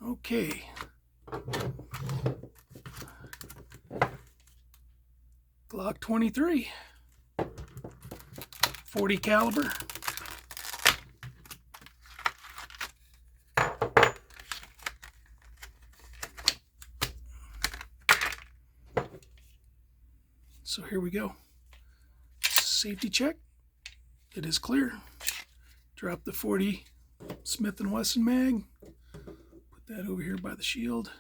Okay. Glock 23, 40 caliber. So here we go. Safety check. It is clear. Drop the 40 Smith & Wesson mag. Put that over here by the shield.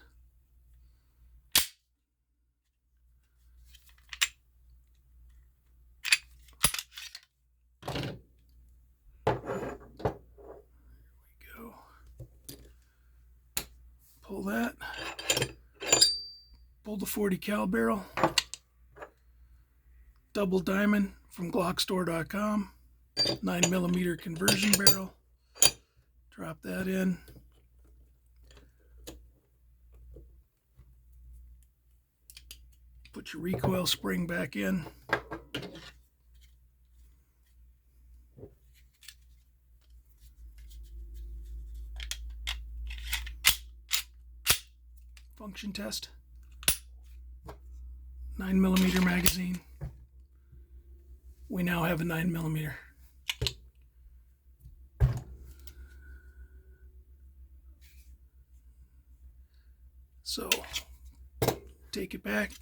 Pull that. Pull the 40 cal barrel. Double diamond from glockstore.com. 9mm conversion barrel. Drop that in. Put your recoil spring back in. Function test. 9mm magazine. We now have a 9mm. So, take it back.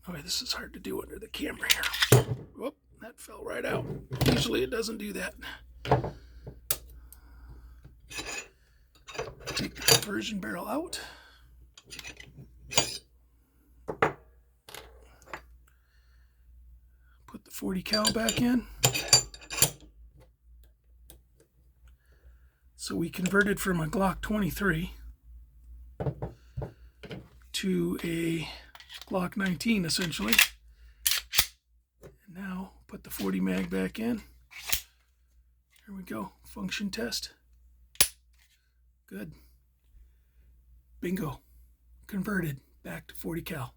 Oh, this is hard to do under the camera here. Whoop, that fell right out. Usually it doesn't do that. Take the conversion barrel out. Put the 40 cal back in. So we converted from a Glock 23 to a Glock 19 essentially. And now put the 40 mag back in. Here we go. Function test. Good. Bingo. Converted back to 40 cal.